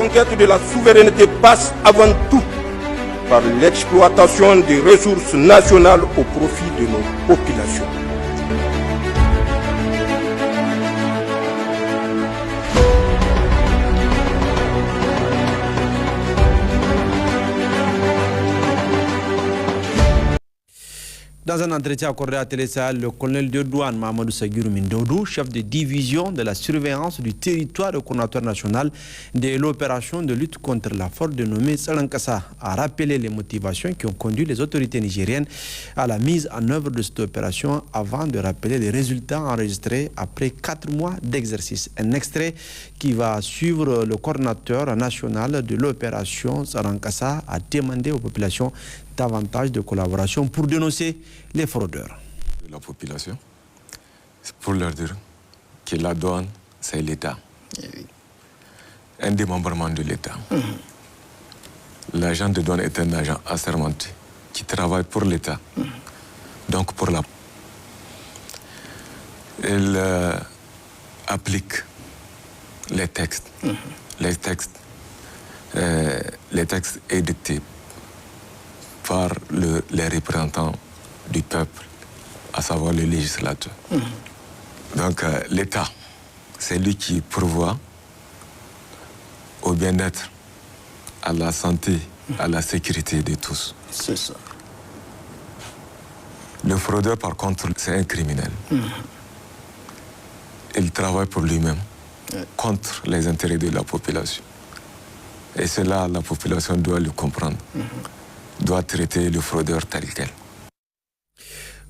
conquête de la souveraineté passe avant tout par l'exploitation des ressources nationales au profit de nos populations. Dans un entretien accordé à Télé Sahel, le colonel de douane Mahamadou Sagirou Mindodou, chef de division de la surveillance du territoire au coordinateur national de l'opération de lutte contre la fraude dénommée Salankassa, a rappelé les motivations qui ont conduit les autorités nigériennes à la mise en œuvre de cette opération avant de rappeler les résultats enregistrés après 4 mois d'exercice. Un extrait qui va suivre le coordinateur national de l'opération Salankassa a demandé aux populations davantage de collaboration pour dénoncer les fraudeurs. La population, c'est pour leur dire que la douane, c'est l'État. Un démembrement de l'État. L'agent de douane est un agent assermenté qui travaille pour l'État. Donc pour la... Il applique les textes. Les textes édictés par les représentants du peuple, à savoir les législateurs. Donc l'État, c'est lui qui pourvoit au bien-être, à la santé, à la sécurité de tous. C'est ça. Le fraudeur, par contre, c'est un criminel. Il travaille pour lui-même, contre les intérêts de la population. Et cela, la population doit le comprendre. Doit traiter le fraudeur tel quel.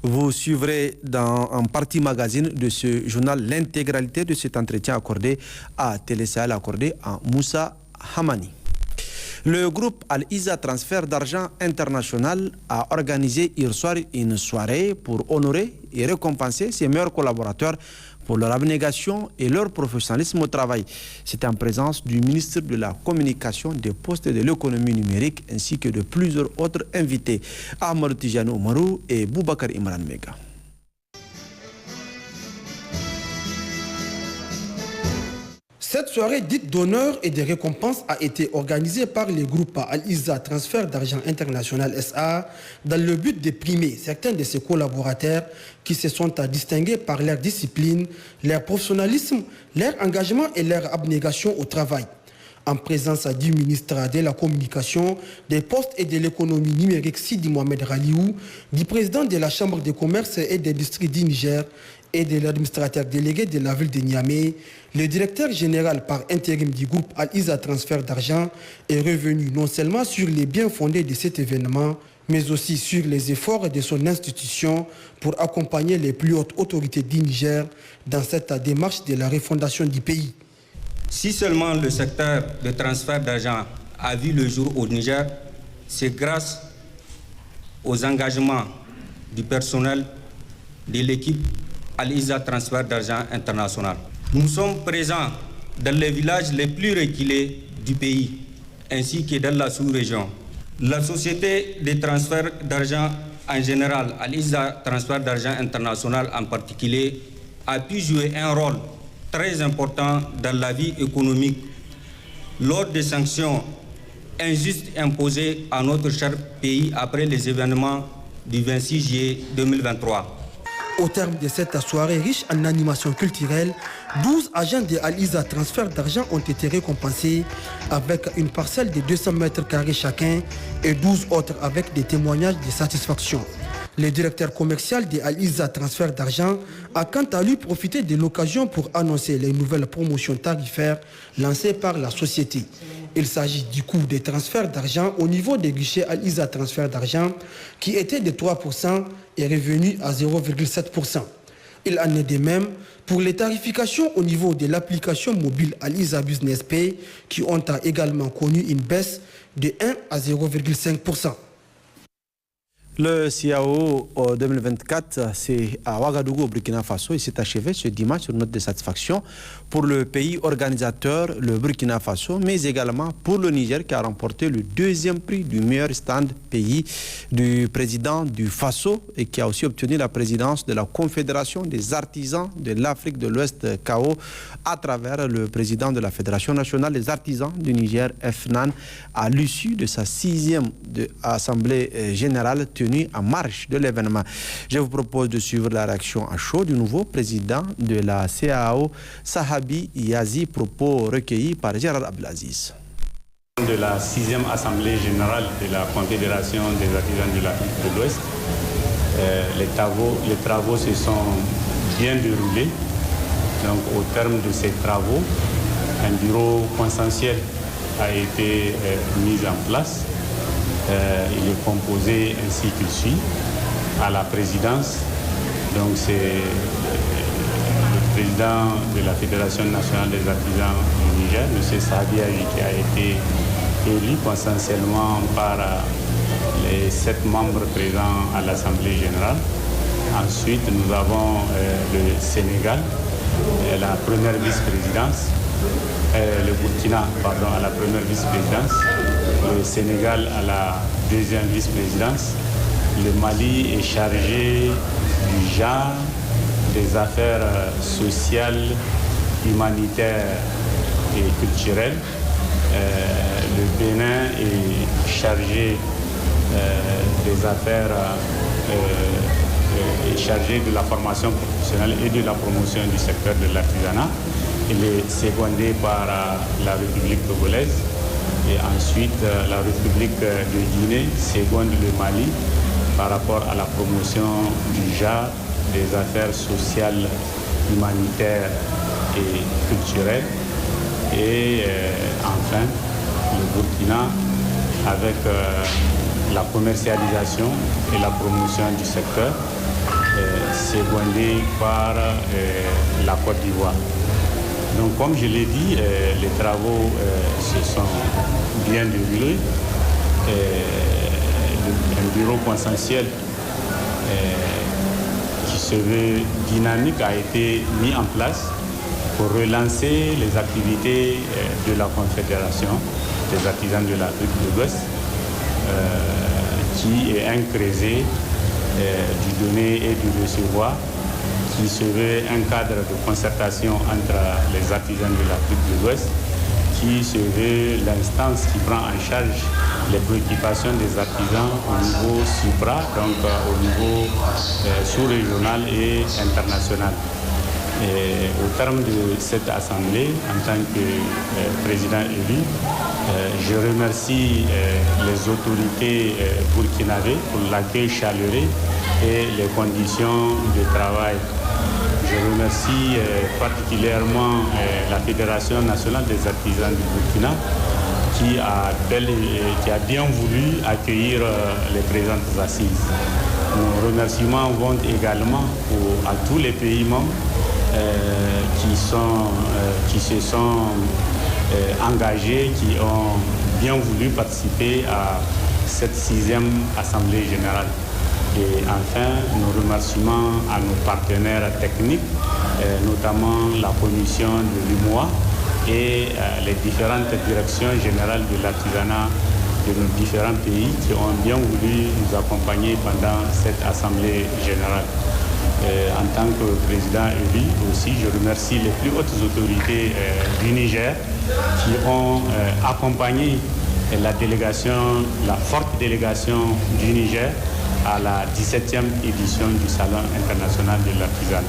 Vous suivrez dans un partie magazine de ce journal l'intégralité de cet entretien accordé à Télé Sahel, accordé à Moussa Hamani. Le groupe Al-Iza Transfert d'argent international a organisé hier soir une soirée pour honorer et récompenser ses meilleurs collaborateurs pour leur abnégation et leur professionnalisme au travail. C'était en présence du ministre de la Communication, des Postes et de l'économie numérique ainsi que de plusieurs autres invités, Ahmed Tijani Oumarou et Boubacar Imran Mega. Cette soirée dite d'honneur et de récompense a été organisée par le groupe Al-Iza Transfert d'argent international SA dans le but de primer certains de ses collaborateurs qui se sont distingués par leur discipline, leur professionnalisme, leur engagement et leur abnégation au travail. En présence du ministre de la Communication, des Postes et de l'économie numérique Sidi Mohamed Raliou, du président de la Chambre de commerce et d'industrie du Niger et de l'administrateur délégué de la ville de Niamey, le directeur général par intérim du groupe Al-Iza Transfert d'argent est revenu non seulement sur les biens fondés de cet événement, mais aussi sur les efforts de son institution pour accompagner les plus hautes autorités du Niger dans cette démarche de la refondation du pays. Si seulement le secteur de transfert d'argent a vu le jour au Niger, c'est grâce aux engagements du personnel de l'équipe Al-Iza Transfert d'argent international. Nous sommes présents dans les villages les plus reculés du pays, ainsi que dans la sous-région. La société de transfert d'argent en général, Al-Iza Transfert d'argent international en particulier, a pu jouer un rôle très important dans la vie économique lors des sanctions injustes imposées à notre cher pays après les événements du 26 juillet 2023. Au terme de cette soirée riche en animation culturelle, 12 agents de Al-Iza Transfert d'argent ont été récompensés avec une parcelle de 200 mètres carrés chacun et 12 autres avec des témoignages de satisfaction. Le directeur commercial de Al-Iza Transfert d'argent a quant à lui profité de l'occasion pour annoncer les nouvelles promotions tarifaires lancées par la société. Il s'agit du coût des transferts d'argent au niveau des guichets Al-Iza Transfert d'argent qui était de 3% et revenu à 0,7%. Il en est de même pour les tarifications au niveau de l'application mobile Al-Iza Business Pay qui ont également connu une baisse de 1 à 0,5%. Le CAO 2024, c'est à Ouagadougou, au Burkina Faso. Il s'est achevé ce dimanche sur note de satisfaction pour le pays organisateur, le Burkina Faso, mais également pour le Niger qui a remporté le deuxième prix du meilleur stand pays du président du Faso et qui a aussi obtenu la présidence de la Confédération des artisans de l'Afrique de l'Ouest, CAO, à travers le président de la Fédération nationale des artisans du Niger, FNAN, à l'issue de sa 6e assemblée générale tenue en marge de l'événement. Je vous propose de suivre la réaction à chaud du nouveau président de la CAO, Sahabi Yazi, propos recueillis par Gérard Abdelaziz. De la 6e assemblée générale de la Confédération des artisans de l'Afrique de l'Ouest, les travaux se sont bien déroulés. Donc, au terme de ces travaux, un bureau consensuel a été mis en place. Il est composé ainsi qu'il suit. À la présidence, donc c'est le président de la Fédération nationale des artisans du Niger, M. Sahabi Yazi, qui a été élu consensuellement par les 7 membres présents à l'Assemblée générale. Ensuite, nous avons le Sénégal, la première vice-présidence, le Burkina, pardon, à la première vice-présidence, le Sénégal à la deuxième vice-présidence. Le Mali est chargé du genre, des affaires sociales, humanitaires et culturelles. Le Bénin est chargé des affaires, est chargé de la formation professionnelle et de la promotion du secteur de l'artisanat. Il est secondé par la République togolaise. Et ensuite, la République de Guinée seconde le Mali par rapport à la promotion du genre, des affaires sociales, humanitaires et culturelles. Et enfin, le Burkina avec la commercialisation et la promotion du secteur, secondé par la Côte d'Ivoire. Donc, comme je l'ai dit, les travaux se sont bien déroulés. Un bureau consensuel qui se veut dynamique a été mis en place pour relancer les activités de la Confédération des artisans de l'Afrique de l'Ouest, qui est un creuset du donner et du recevoir, qui se veut un cadre de concertation entre les artisans de l'Afrique de l'Ouest, qui se veut l'instance qui prend en charge les préoccupations des artisans au niveau supra, donc au niveau sous-régional et international. Et au terme de cette assemblée, en tant que président élu, je remercie les autorités burkinabées pour l'accueil chaleureux et les conditions de travail. Je remercie particulièrement la Fédération nationale des artisans du Burkina qui a bien voulu accueillir les présentes assises. Nos remerciements vont également à tous les pays membres qui se sont engagés, qui ont bien voulu participer à cette 6e Assemblée générale. Et enfin, nos remerciements à nos partenaires techniques, notamment la commission de l'UMOA et les différentes directions générales de l'artisanat de nos différents pays qui ont bien voulu nous accompagner pendant cette Assemblée générale. En tant que président élu aussi, je remercie les plus hautes autorités du Niger qui ont accompagné la délégation, la forte délégation du Niger à la 17e édition du Salon international de l'artisanat.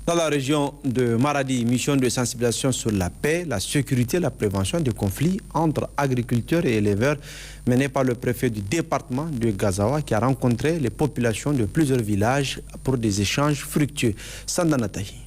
Dans la région de Maradi, mission de sensibilisation sur la paix, la sécurité et la prévention des conflits entre agriculteurs et éleveurs menée par le préfet du département de Gazawa qui a rencontré les populations de plusieurs villages pour des échanges fructueux. Sandanatahi.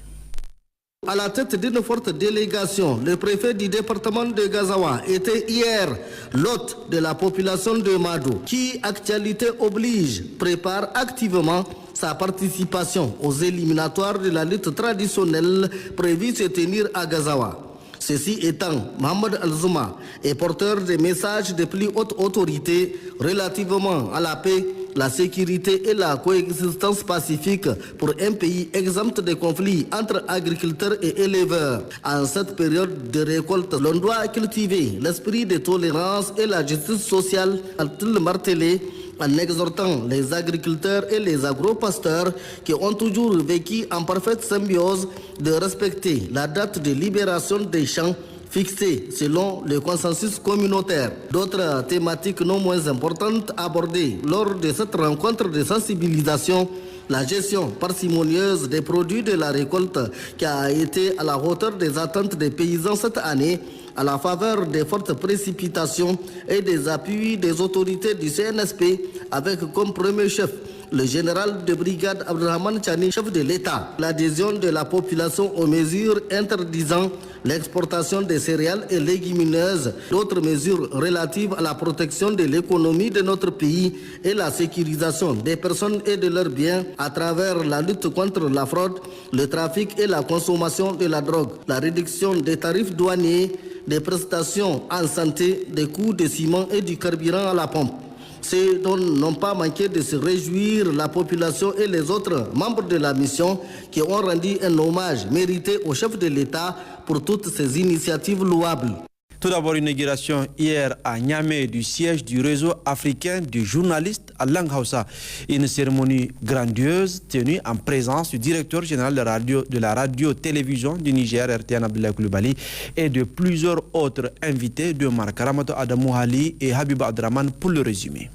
À la tête d'une forte délégation, le préfet du département de Gazawa était hier l'hôte de la population de Mado qui, actualité oblige, prépare activement sa participation aux éliminatoires de la lutte traditionnelle prévue se tenir à Gazawa. Ceci étant, Mohamed Al-Zouma est porteur des messages des plus hautes autorités relativement à la paix la sécurité et la coexistence pacifique pour un pays exempt de conflits entre agriculteurs et éleveurs. En cette période de récolte, l'on doit cultiver l'esprit de tolérance et la justice sociale, a-t-il martelé, en exhortant les agriculteurs et les agro-pasteurs qui ont toujours vécu en parfaite symbiose de respecter la date de libération des champs fixée selon le consensus communautaire. D'autres thématiques non moins importantes abordées lors de cette rencontre de sensibilisation: la gestion parcimonieuse des produits de la récolte qui a été à la hauteur des attentes des paysans cette année, à la faveur des fortes précipitations et des appuis des autorités du CNSP, avec comme premier chef le général de brigade Abdelrahman Chani, chef de l'État. L'adhésion de la population aux mesures interdisant l'exportation des céréales et légumineuses, d'autres mesures relatives à la protection de l'économie de notre pays et la sécurisation des personnes et de leurs biens à travers la lutte contre la fraude, le trafic et la consommation de la drogue, la réduction des tarifs douaniers, des prestations en santé, des coûts de ciment et du carburant à la pompe. Ce dont n'ont pas manqué de se réjouir la population et les autres membres de la mission qui ont rendu un hommage mérité au chef de l'État pour toutes ces initiatives louables. Tout d'abord, une inauguration hier à Niamey du siège du réseau africain des journalistes à langue Hausa. Une cérémonie grandiose tenue en présence du directeur général de la radio-télévision du Niger, RTN Abdoulaye Coulibaly, et de plusieurs autres invités de Marc Ramato Adamou Ali et Habib Abdraman pour le résumé.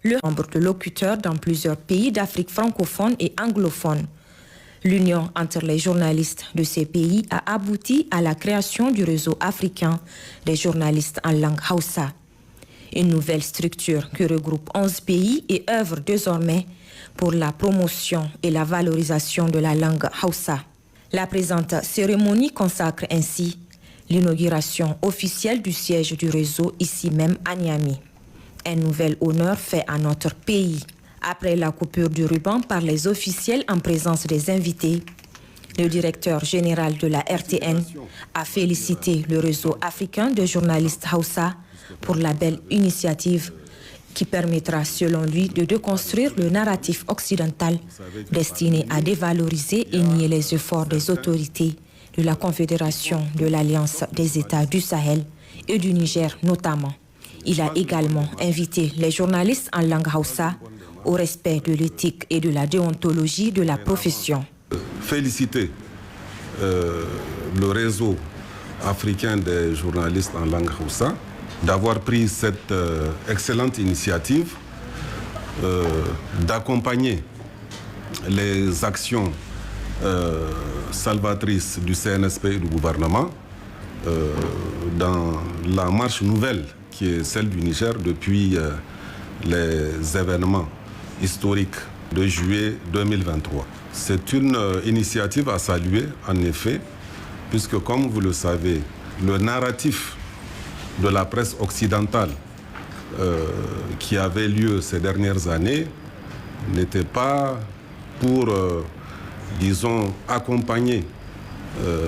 Le nombre de locuteurs dans plusieurs pays d'Afrique francophone et anglophone. L'union entre les journalistes de ces pays a abouti à la création du réseau africain des journalistes en langue Hausa. Une nouvelle structure qui regroupe 11 pays et œuvre désormais pour la promotion et la valorisation de la langue Hausa. La présente cérémonie consacre ainsi l'inauguration officielle du siège du réseau ici même à Niamey. Un nouvel honneur fait à notre pays. Après la coupure du ruban par les officiels en présence des invités, le directeur général de la RTN a félicité le réseau africain de journalistes Hausa pour la belle initiative qui permettra, selon lui, de déconstruire le narratif occidental destiné à dévaloriser et nier les efforts des autorités de la Confédération de l'Alliance des États du Sahel et du Niger notamment. Il a également invité les journalistes en langue Hausa au respect de l'éthique et de la déontologie de la profession. Féliciter le réseau africain des journalistes en langue Hausa d'avoir pris cette excellente initiative d'accompagner les actions salvatrices du CNSP et du gouvernement dans la marche nouvelle qui est celle du Niger depuis les événements historique de juillet 2023. C'est une initiative à saluer, en effet, puisque, comme vous le savez, le narratif de la presse occidentale qui avait lieu ces dernières années n'était pas pour, disons, accompagner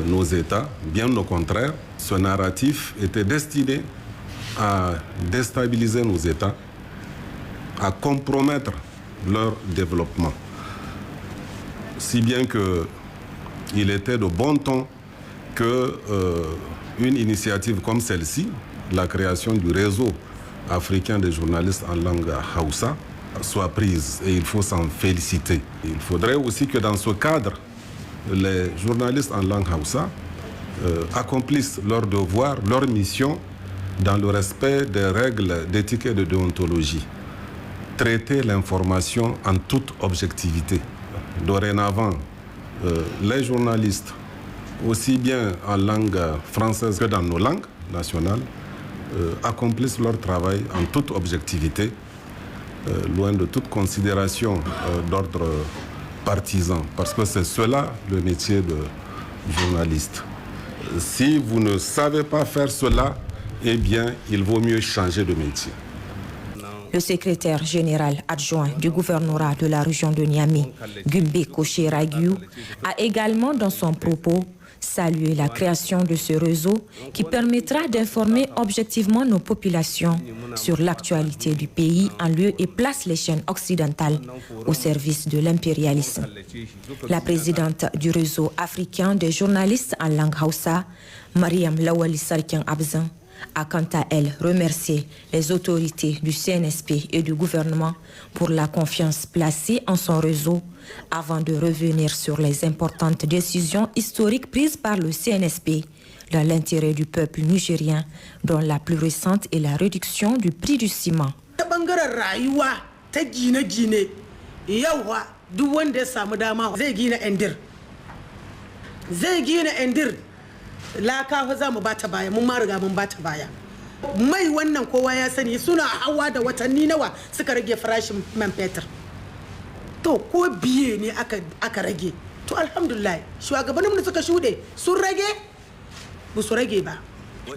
nos États, bien au contraire. Ce narratif était destiné à déstabiliser nos États, à compromettre leur développement. Si bien qu'il était de bon ton qu'une initiative comme celle-ci, la création du réseau africain des journalistes en langue Hausa, soit prise. Et il faut s'en féliciter. Il faudrait aussi que dans ce cadre, les journalistes en langue Hausa accomplissent leur devoir, leur mission, dans le respect des règles d'éthique et de déontologie. Traiter l'information en toute objectivité. Dorénavant, les journalistes, aussi bien en langue française que dans nos langues nationales, accomplissent leur travail en toute objectivité, loin de toute considération d'ordre partisan, parce que c'est cela le métier de journaliste. Si vous ne savez pas faire cela, eh bien, il vaut mieux changer de métier. Le secrétaire général adjoint du gouvernorat de la région de Niamey, Gumbe Koché Ragiou, a également dans son propos salué la création de ce réseau qui permettra d'informer objectivement nos populations sur l'actualité du pays en lieu et place les chaînes occidentales au service de l'impérialisme. La présidente du réseau africain des journalistes en langue Hausa, Mariam Lawali Sarkian Abzan, a quant à elle remercié les autorités du CNSP et du gouvernement pour la confiance placée en son réseau avant de revenir sur les importantes décisions historiques prises par le CNSP dans l'intérêt du peuple nigérien, dont la plus récente est la réduction du prix du ciment. La kafa za mu bata baya mun ma riga mun bata baya mai wannan kowa ya sani suna hawa da watanni nawa suka rage farashin man fetur to ko biye ne aka rage to alhamdulillah shugabannin da suka shude sun rage ba su rage ba.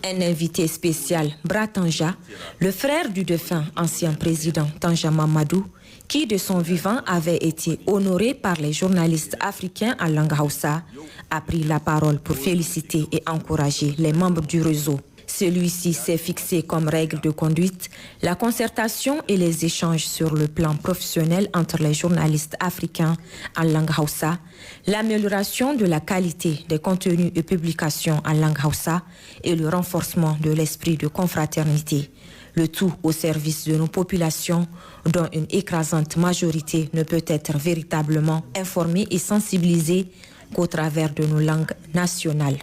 Un invité spécial, Bra Tanja, le frère du défunt ancien président Tanja Mamadou, qui de son vivant avait été honoré par les journalistes africains en langue Hausa, a pris la parole pour féliciter et encourager les membres du réseau. Celui-ci s'est fixé comme règle de conduite la concertation et les échanges sur le plan professionnel entre les journalistes africains en langue Hausa, l'amélioration de la qualité des contenus et publications en langue Hausa et le renforcement de l'esprit de confraternité. Le tout au service de nos populations, dont une écrasante majorité ne peut être véritablement informée et sensibilisée qu'au travers de nos langues nationales.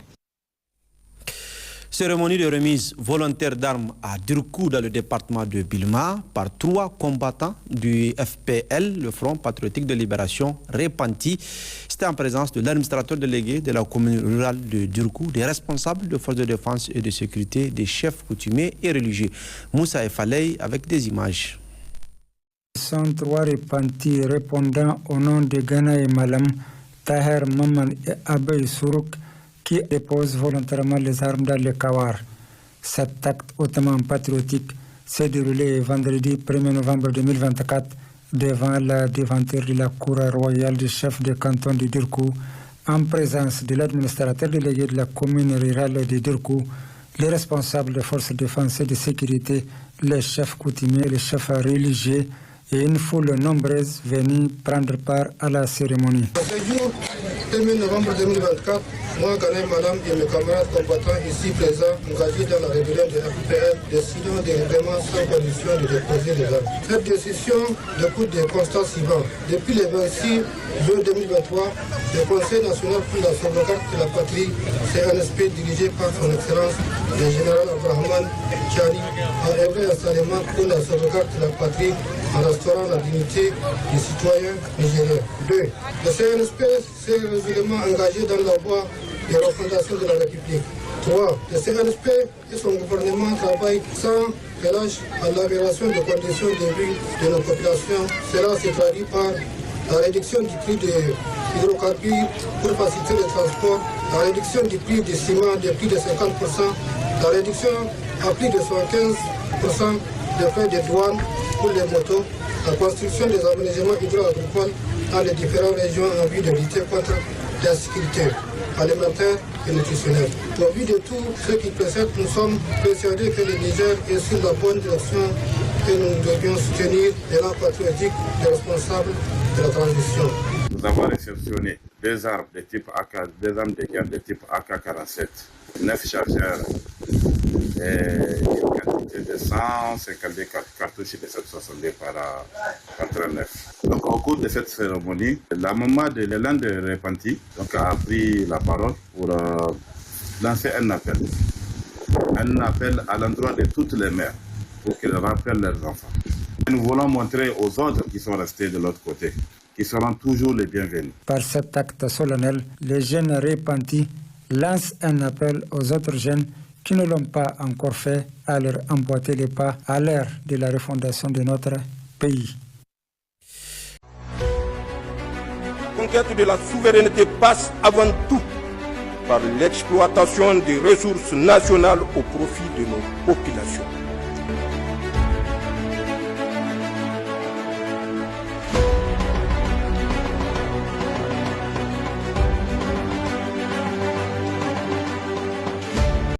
Cérémonie de remise volontaire d'armes à Dirkou dans le département de Bilma par 3 combattants du FPL, le Front Patriotique de Libération Repenti. C'était en présence de l'administrateur délégué de la commune rurale de Dirkou, des responsables de forces de défense et de sécurité, des chefs coutumiers et religieux. Moussa Efalei avec des images. 103 Repentis répondant au nom de Ghana et Malam, Taher Maman et Abey Sourouk, qui déposent volontairement les armes dans le Kawar. Cet acte hautement patriotique s'est déroulé vendredi 1er novembre 2024 devant la devanture de la Cour royale du chef de canton de Dirkou, en présence de l'administrateur délégué de la commune rurale de Dirkou, les responsables des forces de défense et de sécurité, les chefs coutumiers, les chefs religieux et une foule nombreuse venue prendre part à la cérémonie. Ce jour, 1er novembre 2024, moi, Ghané Madame et mes camarades combattants ici présents, engagés dans la rébellion de FPL, décidons délibérément sans condition de déposer les armes. Cette décision découle des constats suivants. Depuis le 26 juin 2023, le Conseil national pour la sauvegarde de la patrie, CNSP, dirigé par son Excellence le général Abrahman Chari, a œuvré instamment pour la sauvegarde de la patrie en restaurant la dignité des citoyens nigériens. 2. Le CNSP s'est résolument engagé dans la voie de refondation de la République. 3. Le CNSP et son gouvernement travaillent sans relâche à l'amélioration des conditions de vie de nos populations. Cela se traduit par la réduction du prix des hydrocarbures pour faciliter le transport, la réduction du prix du ciment de plus de 50%, la réduction à plus de 75% des frais de douane pour les motos, la construction des aménagements hydro-agricoles dans les différentes régions en vue de lutter contre l'insécurité alimentaire et nutritionnelle. Au vu de tout ce qui précède, nous sommes persuadés que le Niger est sur la bonne direction et nous devions soutenir l'élan patriotique des responsables de la transition. Nous avons réceptionné 2 armes de type AK, 2 armes de guerre de type AK-47, 9 chargeurs et une quantité de 152 cartouches de 762 par 39. Donc au cours de cette cérémonie, la maman de l'élan de Repenti a pris la parole pour lancer un appel à l'endroit de toutes les mères pour qu'elles rappellent leurs enfants. Et nous voulons montrer aux autres qui sont restés de l'autre côté qui seront toujours les bienvenus. Par cet acte solennel, les jeunes Repentis lancent un appel aux autres jeunes qui ne l'ont pas encore fait à leur emboîter les pas à l'ère de la refondation de notre pays. La conquête de la souveraineté passe avant tout par l'exploitation des ressources nationales au profit de nos populations.